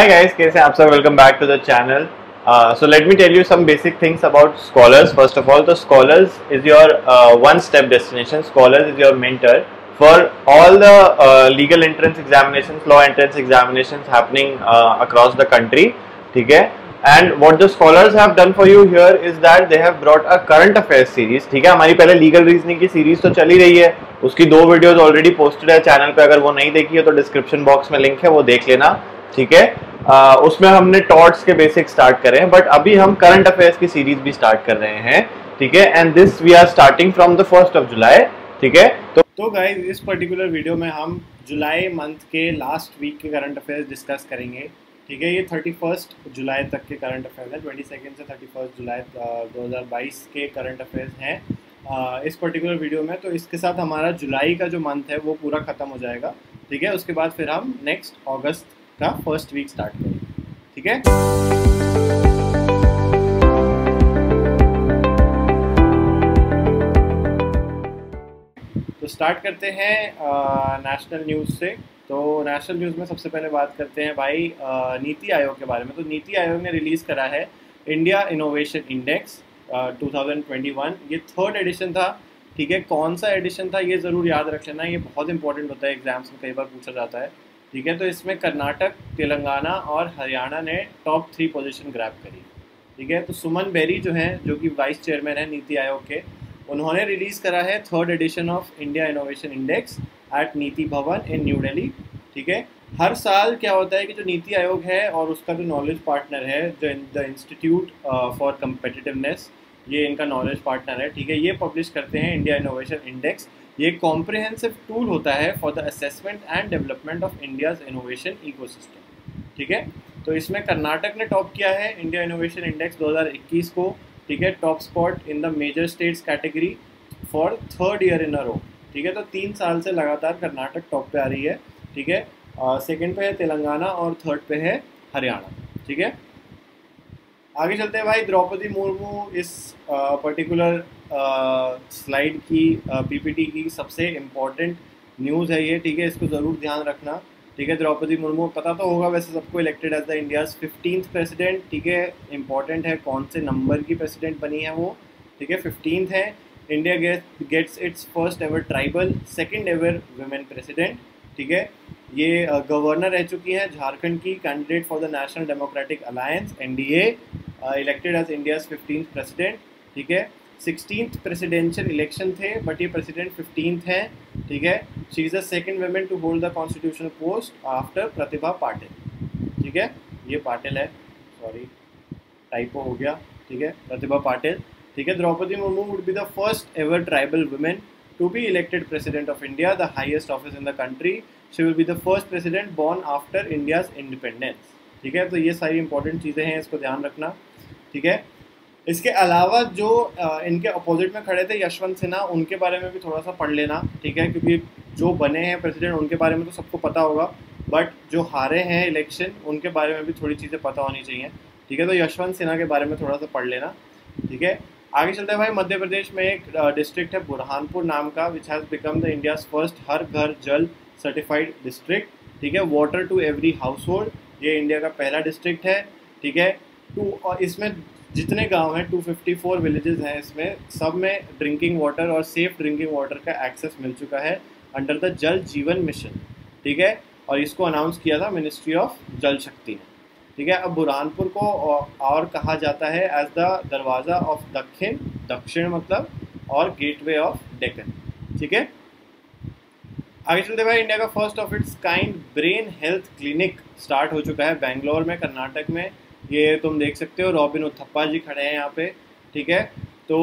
Hi guys, कैसे आप सब? Welcome back to the channel. So let me tell you some basic things about Scholars. First of all, the Scholars is your one-step destination. Scholars is your mentor for all the legal entrance examinations, law entrance examinations happening across the country. ठीक है? And what the Scholars have done for you here is that they have brought a current affairs series. ठीक है? हमारी पहले legal reasoning की series तो चली रही है. उसकी 2 वीडियोस ऑलरेडी पोस्टेड है चैनल पे. अगर वो नहीं देखी है तो डिस्क्रिप्शन बॉक्स में लिंक है, वो देख लेना. ठीक है? उसमें हमने टॉर्ट्स के बेसिक स्टार्ट करे हैं, बट अभी हम करंट अफेयर्स की सीरीज भी स्टार्ट कर रहे हैं. ठीक है? And this we are starting from the 1st of July. ठीक है? तो गाइस, इस पर्टिकुलर वीडियो में हम जुलाई मंथ के लास्ट वीक के करंट अफेयर्स डिस्कस करेंगे. ठीक है? ये 31 जुलाई तक के करंट अफेयर्स है. 22 से 31 जुलाई 2022 के करंट अफेयर्स हैं इस पर्टिकुलर वीडियो में. तो इसके साथ हमारा जुलाई का जो मंथ है वो पूरा ख़त्म हो जाएगा. ठीक है? उसके बाद फिर हम नेक्स्ट अगस्त का फर्स्ट वीक स्टार्ट करेंगे. ठीक है? तो स्टार्ट करते हैं नेशनल न्यूज़ से. तो नेशनल न्यूज़ में सबसे पहले बात करते हैं भाई नीति आयोग के बारे में. तो नीति आयोग ने रिलीज़ करा है इंडिया इनोवेशन इंडेक्स 2021. ये 3rd एडिशन था. ठीक है? कौन सा एडिशन था ये ज़रूर याद रख लेना, ये बहुत इंपॉर्टेंट होता है, एग्जाम्स में कई बार पूछा जाता है. ठीक है? तो इसमें कर्नाटक, तेलंगाना और हरियाणा ने टॉप 3 पोजीशन ग्रैब करी. ठीक है? तो सुमन बेरी जो हैं, जो कि वाइस चेयरमैन है नीति आयोग के, उन्होंने रिलीज़ करा है 3rd edition of India innovation Index at NITI Bhavan in new Delhi. ठीक है? हर साल क्या होता है कि जो नीति आयोग है और उसका जो नॉलेज पार्टनर है, जो द इंस्टीट्यूट फॉर कम्पिटिटिवनेस, ये इनका नॉलेज पार्टनर है. ठीक है? ये पब्लिश करते हैं इंडिया इनोवेशन इंडेक्स. ये कॉम्प्रिहेंसिव टूल होता है for the assessment and development of India's innovation ecosystem. ठीक है? तो इसमें कर्नाटक ने टॉप किया है इंडिया इनोवेशन इंडेक्स 2021 को. ठीक है? Top spot in the major states category for 3rd year in a row. ठीक है? तो 3 साल से लगातार कर्नाटक टॉप पे आ रही है. ठीक है? सेकेंड पे है तेलंगाना और 3rd पे है हरियाणा. ठीक है? आगे चलते हैं भाई. द्रौपदी मुर्मू इस पर्टिकुलर स्लाइड की पीपीटी की सबसे इम्पॉर्टेंट न्यूज़ है ये. ठीक है? इसको ज़रूर ध्यान रखना. ठीक है? द्रौपदी मुर्मू पता तो होगा वैसे सबको, elected as the India's 15th president. ठीक है? इंपॉर्टेंट है कौन से नंबर की प्रेसिडेंट बनी है वो. ठीक है? 15th है. India gets its first ever tribal, second ever women president. ठीक है? ये गवर्नर रह चुकी हैं झारखंड की, candidate for the national democratic alliance NDA, elected as India's 15th president. ठीक है? 16th प्रेसिडेंशियल इलेक्शन थे, बट ये प्रेसिडेंट 15th है. ठीक है? She is the second women to hold the constitutional post after Pratibha Patil. ठीक है? ये पाटिल है, सॉरी टाइपो हो गया. ठीक है? प्रतिभा पाटिल. ठीक है? Draupadi Murmu would be the first ever tribal women to be elected president of India, the highest office in the country. She will be the first president born after India's independence. ठीक है? तो ये सारी इंपॉर्टेंट चीज़ें हैं, इसको ध्यान रखना. ठीक है? इसके अलावा जो इनके अपोजिट में खड़े थे यशवंत सिन्हा, उनके बारे में भी थोड़ा सा पढ़ लेना. ठीक है? क्योंकि जो बने हैं प्रेसिडेंट उनके बारे में तो सबको पता होगा, बट जो हारे हैं इलेक्शन उनके बारे में भी थोड़ी चीज़ें पता होनी चाहिए. ठीक है? तो यशवंत सिन्हा के बारे में थोड़ा सा पढ़ लेना. ठीक है? आगे चलते हैं भाई. मध्य प्रदेश में एक डिस्ट्रिक्ट है बुरहानपुर नाम का, which has become the India's first Har Ghar Jal certified district. ठीक है? Water to every household, ये इंडिया का पहला डिस्ट्रिक्ट है. ठीक है? और इसमें जितने गांव हैं 254 विलेजेस हैं, इसमें सब में ड्रिंकिंग वाटर और सेफ ड्रिंकिंग वाटर का एक्सेस मिल चुका है अंडर द जल जीवन मिशन. ठीक है? और इसको अनाउंस किया था मिनिस्ट्री ऑफ जल शक्ति ने. ठीक है? अब बुरहानपुर को और कहा जाता है एज द दरवाज़ा ऑफ दक्षिण, दक्षिण मतलब, और गेटवे ऑफ डेक्कन. ठीक है? आगे चलते भाई. इंडिया का first of its kind brain health clinic start हो चुका है बेंगलोर में, कर्नाटक में. ये तुम देख सकते हो, रॉबिन उथप्पा जी खड़े हैं यहाँ पे. ठीक है? तो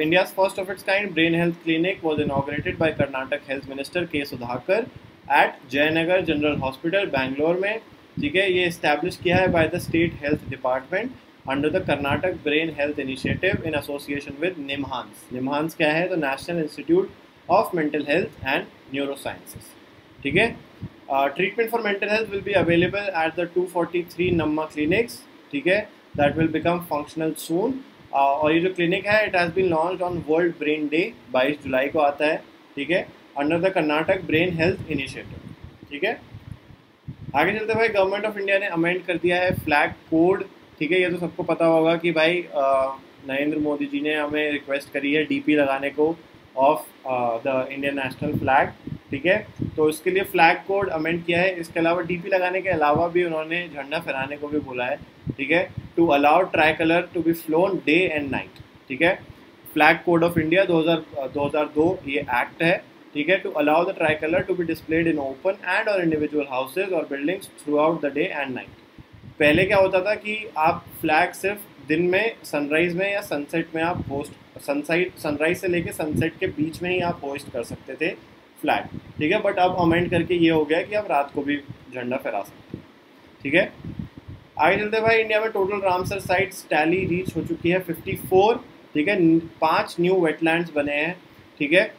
India's first of its kind brain health clinic was inaugurated by Karnataka health minister K Sudhakar at Jayanagar general hospital Bangalore में. ठीक है? ये इस्टेब्लिश किया है by the state health department under the Karnataka brain health initiative in association with NIMHANS. NIMHANS क्या है? तो national institute of mental health and neurosciences. ठीक है? Treatment for mental health will be available at the 243 Namma clinics. ठीक है? That will become functional soon. और ये जो क्लिनिक है, it has been launched on world brain day, 22 जुलाई को आता है. ठीक है? Under the Karnataka brain health initiative. ठीक है? आगे चलते भाई, गवर्नमेंट ऑफ इंडिया ने अमेंड कर दिया है फ्लैग कोड। ठीक है, ये तो सबको पता होगा कि भाई नरेंद्र मोदी जी ने हमें रिक्वेस्ट करी है डीपी लगाने को of the Indian national flag. ठीक है, तो इसके लिए फ्लैग कोड अमेंड किया है। इसके अलावा डीपी लगाने के अलावा भी उन्होंने झंडा फहराने को भी बोला है। ठीक है, to allow tricolour to be flown day and night. ठीक है, फ्लैग कोड ऑफ इंडिया 2002 ये एक्ट है। ठीक है, to allow the tricolour to be displayed in open and और इंडिविजुअल हाउसेज और buildings throughout the day and night. पहले क्या होता था कि आप फ्लैग सिर्फ दिन में सनराइज में या सनसेट में आप होस्ट सनराइज से लेके सनसेट के बीच में ही आप होस्ट कर सकते थे फ्लैग। ठीक है, बट अब अमेंड करके ये हो गया कि आप रात को भी झंडा फहरा सकते हैं। ठीक है, आगे चलते भाई, इंडिया में total Ramsar sites tally reach हो चुकी है 54। ठीक है, 5 न्यू वेटलैंड्स बने हैं। ठीक है,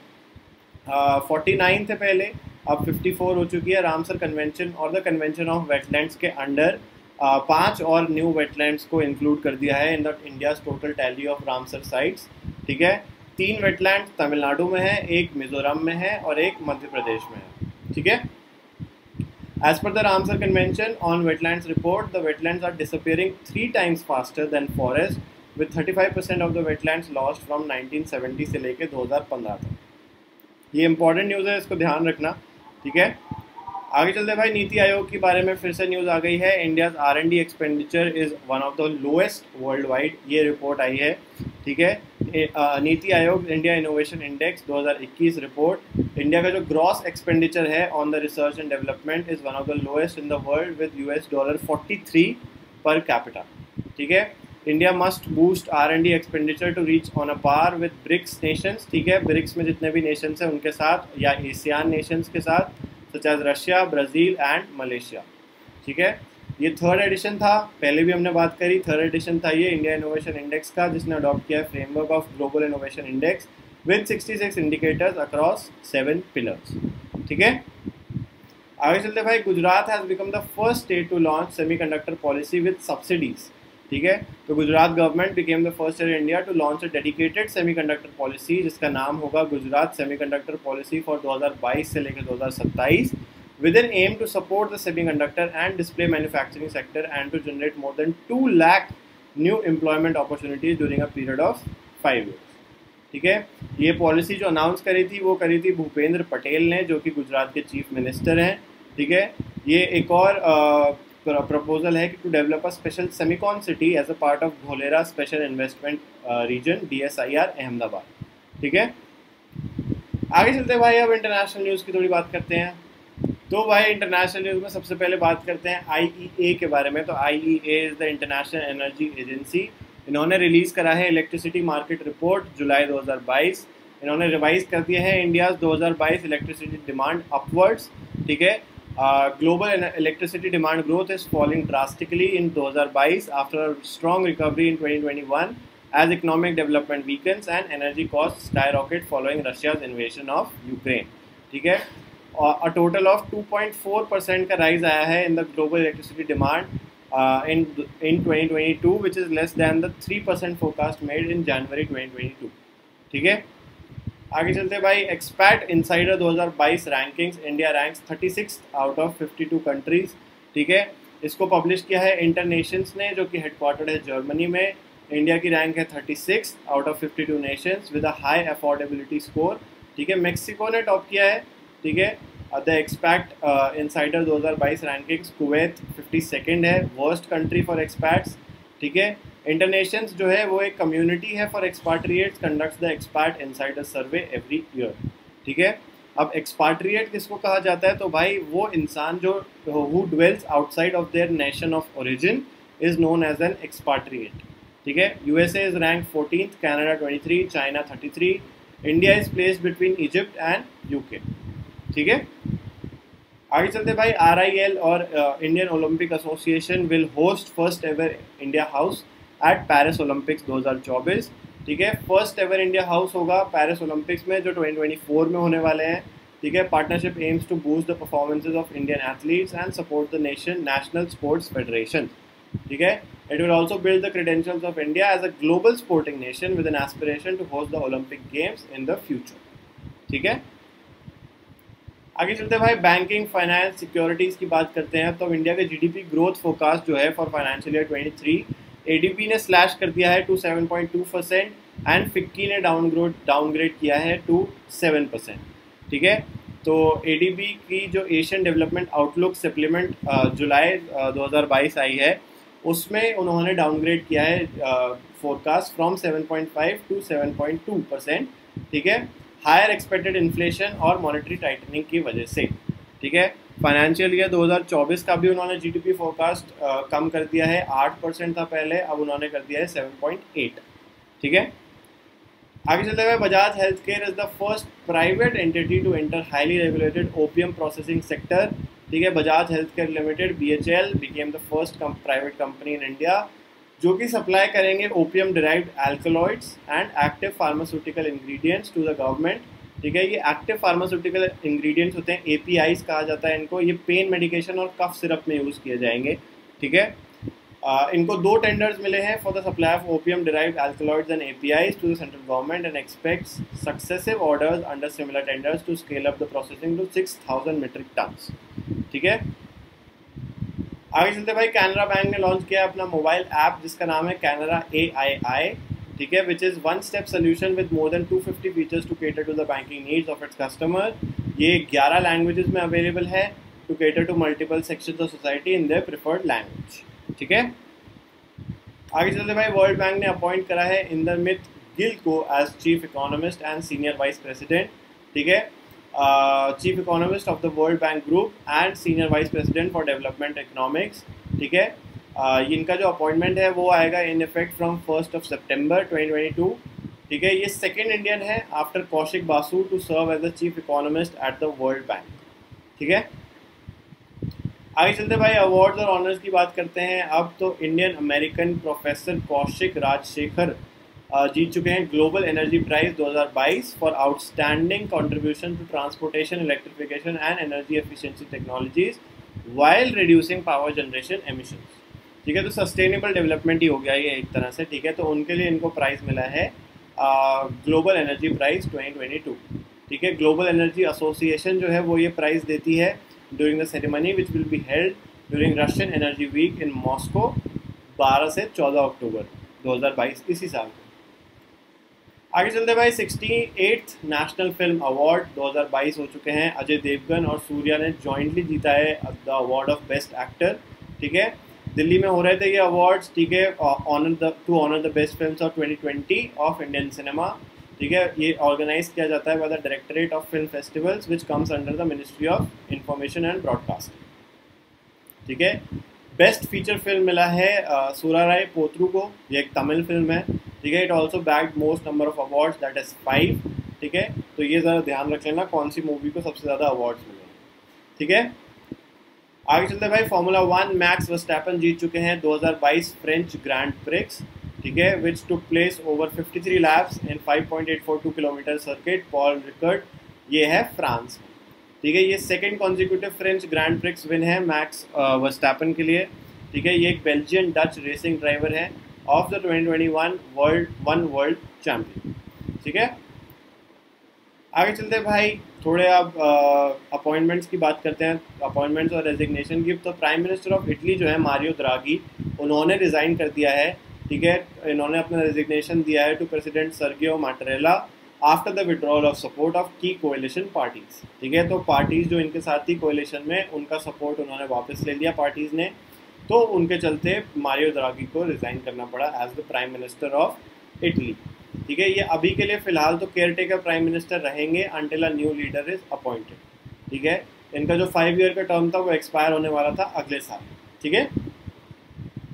49 थे पहले, अब 54 हो चुकी है। रामसर कन्वेंशन और द कन्वेंशन ऑफ वेटलैंड्स के अंडर 5 और न्यू वेटलैंड्स को इंक्लूड कर दिया है in the India's total tally of Ramsar sites. ठीक है, 3 वेटलैंड्स तमिलनाडु में है, एक मिजोरम में है और एक मध्य प्रदेश में है। ठीक है, as per the Ramsar Convention on Wetlands report, the wetlands are disappearing 3 times faster than forest, with 35% of the wetlands lost from 1970 से लेके 2015 तक। ये इंपॉर्टेंट न्यूज़ है, इसको ध्यान रखना। ठीक है, आगे चलते भाई, नीति आयोग के बारे में फिर से न्यूज़ आ गई है। India's R&D expenditure is one of the lowest worldwide, ये रिपोर्ट आई है। ठीक है, NITI Aayog India innovation index 2021 report, India का जो ग्रॉस एक्सपेंडिचर है on the research and development is one of the lowest in the world with $43 per capita. ठीक है, India must boost R&D expenditure to reach on a par with BRICS nations. ठीक है, BRICS में जितने भी Nations हैं उनके साथ या एशियान नेशंस के साथ, such as Russia, Brazil and Malaysia. ठीक है, ये 3rd एडिशन था, पहले भी हमने बात करी। 3rd एडिशन था ये इंडिया इनोवेशन इंडेक्स का, जिसने अडॉप्ट किया है framework of global innovation index with 66 indicators across 7 pillars. ठीक है, आगे चलते भाई, Gujarat has become the first state to launch semiconductor policy with subsidies. ठीक है, तो Gujarat government became the first in India to launch a dedicated semiconductor policy, जिसका नाम होगा गुजरात सेमीकंडक्टर पॉलिसी फॉर 2022 से लेकर 2027, with an aim to support the semiconductor and display manufacturing sector and to generate more than 2 lakh new employment opportunities during a period of 5 years. ठीक है, ये policy जो announce करी थी वो करी थी भूपेंद्र पटेल ने, जो कि गुजरात के चीफ मिनिस्टर हैं। ठीक है, ये एक और प्रपोजल है कि to develop a special semicon city as a part of Dholera special investment region DSIR Ahmedabad. ठीक है, आगे चलते भाई, अब इंटरनेशनल न्यूज़ की थोड़ी बात करते हैं। तो भाई, इंटरनेशनल न्यूज़ में सबसे पहले बात करते हैं IEA के बारे में। तो IEA is the international energy agency. इन्होंने रिलीज़ करा है इलेक्ट्रिसिटी मार्केट रिपोर्ट जुलाई 2022। इन्होंने रिवाइज कर दिया है इंडियाज़ 2022 इलेक्ट्रिसिटी डिमांड अपवर्ड्स। ठीक है, global electricity demand growth is falling drastically in 2022 after strong recovery in 2021 as economic development weakens and energy costs skyrocket following Russia's invasion of Ukraine. ठीक है, a total of 2.4% का rise आया है in the global electricity demand in 2022, which is less than the 3% forecast made in January 2022. ठीक है, आगे चलते भाई, expat insider 2022 rankings, India ranks 36 out of 52 countries. ठीक है, इसको पब्लिश किया है इंटरनेशंस ने, जो कि हेडक्वार्टर्ड है जर्मनी में। इंडिया की रैंक है 36 out of 52 Nations with a high affordability score. ठीक है, मेक्सिको ने टॉप किया है। ठीक है, the expat insider 2022 rankings, Kuwait 52nd है, वर्स्ट कंट्री फॉर एक्सपैट्स। ठीक है, इंटरनेशंस जो है वो एक कम्युनिटी है for expatriates, conducts the expat insider survey every year. ठीक है, अब एक्सपाट्रिएट किसको कहा जाता है? तो भाई वो इंसान जो who dwells outside of their nation of origin is known as an expatriate. ठीक है, USA is rank 14th, Canada 23, China 33, India is placed between Egypt and UK. ठीक है, आगे चलते भाई, RIL और Indian Olympic association will host first ever India house at Paris Olympics 2024। ठीक है, फर्स्ट एवर इंडिया हाउस होगा पेरिस ओलंपिक्स में, जो 2024 में होने वाले हैं। ठीक है, partnership aims to boost the performances of Indian athletes and support the national sports federation. ठीक है, it will also build the credentials of India as a global sporting nation with an aspiration to host the Olympic Games in the future. ठीक है, आगे चलते भाई banking finance securities की बात करते हैं। तो इंडिया के जीडीपी ग्रोथ फोरकास्ट जो है फॉर फाइनेंशियल ईयर 23, एडीपी ने स्लैश कर दिया है टू 7.2% एंड फिक्की ने डाउनग्रेड किया है टू 7%। ठीक है, तो एडीबी की जो एशियन डेवलपमेंट आउटलुक सप्लीमेंट जुलाई 2022 आई है, उसमें उन्होंने डाउनग्रेड किया है फोरकास्ट फ्रॉम 7.5 टू 7.2%। ठीक है, हायर एक्सपेक्टेड इन्फ्लेशन और मॉनेटरी टाइटनिंग की वजह से। ठीक है, फाइनेंशियल ईयर 2024 का भी उन्होंने जीडीपी फोरकास्ट कम कर दिया है, 8% था पहले, अब उन्होंने कर दिया है 7.8। ठीक है, आगे चलते हुए Bajaj health care is the first private entity to enter highly regulated OPM processing sector. ठीक है, Bajaj health care limited BHL became the first private company in India जो कि सप्लाई करेंगे OPM derived alkaloids and active pharmaceutical ingredients to the government. ठीक है, ये active pharmaceutical ingredients होते हैं, APIs कहा जाता है इनको। ये पेन मेडिकेशन और कफ सिरप में यूज़ किए जाएंगे। ठीक है, इनको 2 टेंडर्स मिले हैं for the supply of OPM derived alkaloids and APIs to the central government and expects successive orders under similar tenders to scale up the processing to 6000 metric tons. ठीक है, आगे चलते भाई कैनरा बैंक ने लॉन्च किया अपना मोबाइल ऐप जिसका नाम है कैनरा AII। ठीक है, which is one step solution with more than 250 features to cater to the banking needs of its customer. ये 11 लैंग्वेजेस में अवेलेबल है to cater to multiple sections of society in their preferred language. ठीक है, आगे चलते भाई world bank ने appoint करा है इंदरमित गिल को as chief economist and senior vice president. ठीक है, chief economist of the World Bank group and senior vice president for development economics. ठीक है, इनका जो अपॉइंटमेंट है वो आएगा इन इफेक्ट फ्रॉम 1 सितंबर 2022। ठीक है, ये सेकेंड इंडियन है after Kaushik Basu to serve as the chief economist at the World Bank. ठीक है, आगे चलते भाई अवार्ड्स और ऑनर्स की बात करते हैं। अब तो Indian American professor Kaushik Rajashekar जीत चुके हैं global energy prize 2022 for outstanding contribution to transportation, electrification and energy efficiency technologies while reducing power generation emissions. ठीक है, तो सस्टेनेबल डेवलपमेंट ही हो गया ये एक तरह से। ठीक है, तो उनके लिए इनको प्राइज़ मिला है ग्लोबल एनर्जी प्राइज 2022। ठीक है, ग्लोबल एनर्जी एसोसिएशन जो है वो ये प्राइज़ देती है during the ceremony which will be held during Russian energy week in Moscow 12 से 14 अक्टूबर 2022 इसी साल को। आगे चलते भाई 68th नेशनल फिल्म अवार्ड 2022 हो चुके हैं। अजय देवगन और सूर्या ने जॉइंटली जीता है the award of best actor. ठीक है, दिल्ली में हो रहे थे ये अवार्ड्स। ठीक है, to honour the best films of 2020 of Indian cinema. ठीक है, ये ऑर्गेनाइज किया जाता है by the directorate of film festivals which comes under the ministry of information and broadcasting. ठीक है, बेस्ट फीचर फिल्म मिला है सुराराय पोत्रू को, ये एक तमिल फिल्म है। ठीक है, it also bagged most number of awards that is 5। ठीक है, तो ये ज़रा ध्यान रख लेना कौन सी मूवी को सबसे ज़्यादा अवार्ड्स मिले। ठीक है, आगे चलते भाई फॉर्मूला 1 मैक्स वर्स्टैपन जीत चुके हैं 2022 फ्रेंच ग्रैंड प्रिक्स। ठीक है, विच टुक प्लेस ओवर 53 लैप्स इन 5.842 किलोमीटर सर्किट पॉल रिकर्ड, ये है फ्रांस में। ठीक है, ये second consecutive French grand prix win है मैक्स वर्स्टैपन के लिए। ठीक है, ये एक बेल्जियन डच रेसिंग ड्राइवर है ऑफ द 2021 वर्ल्ड चैम्पियन। ठीक है, आगे चलते भाई थोड़े अब अपॉइंटमेंट्स की बात करते हैं, अपॉइंटमेंट्स और रेजिग्नेशन की। तो प्राइम मिनिस्टर ऑफ इटली जो है मारियो द्रागी, उन्होंने रिज़ाइन कर दिया है। ठीक है, इन्होंने अपना रेजिग्नेशन दिया है to president Sergio Mattarella after the withdrawal of support of key coalition parties. ठीक है, तो पार्टीज जो इनके साथ थी कोएलिशन में, उनका सपोर्ट उन्होंने वापस ले लिया पार्टीज ने, तो उनके चलते मारियो द्रागी को रिज़ाइन करना पड़ा as the prime minister of Italy. ठीक है, ये अभी के लिए फिलहाल तो केयर टेकर प्राइम मिनिस्टर रहेंगे until a new leader is appointed. ठीक है, इनका जो 5 ईयर का टर्म था वो एक्सपायर होने वाला था अगले साल। ठीक है,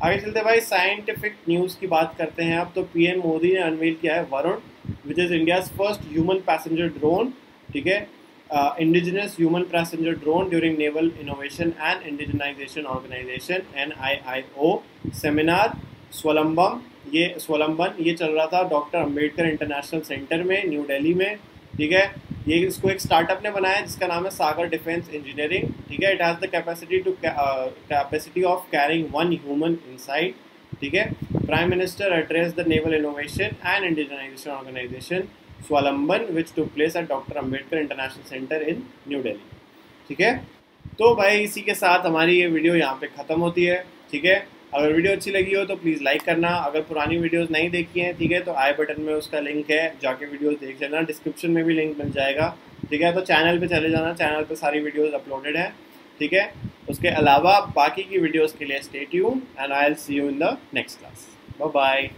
आगे चलते भाई साइंटिफिक न्यूज़ की बात करते हैं अब। तो पीएम मोदी ने अनवील किया है Varun, which is India's first human passenger drone. ठीक है, indigenous human passenger drone during naval innovation and indigenisation organisation NIIO seminar Swavlamban ये चल रहा था डॉक्टर अंबेडकर इंटरनेशनल सेंटर में न्यू दिल्ली में। ठीक है, ये इसको एक स्टार्टअप ने बनाया जिसका नाम है सागर डिफेंस इंजीनियरिंग। ठीक है, it has the capacity of carrying 1 human inside. ठीक है, prime minister address the naval innovation and indigenisation organisation Swavlamban which took place at doctor Ambedkar international centre in new Delhi. ठीक है, तो भाई इसी के साथ हमारी ये वीडियो यहाँ पे ख़त्म होती है। ठीक है, अगर वीडियो अच्छी लगी हो तो प्लीज़ लाइक करना। अगर पुरानी वीडियोस नहीं देखी हैं, ठीक है, तो आई बटन में उसका लिंक है, जाके वीडियोस देख लेना, डिस्क्रिप्शन में भी लिंक मिल जाएगा। ठीक है, तो चैनल पे चले जाना, चैनल पे सारी वीडियोस अपलोडेड हैं। ठीक है, उसके अलावा बाकी की वीडियोस के लिए stay tuned and I will see you in the next class. Bye bye.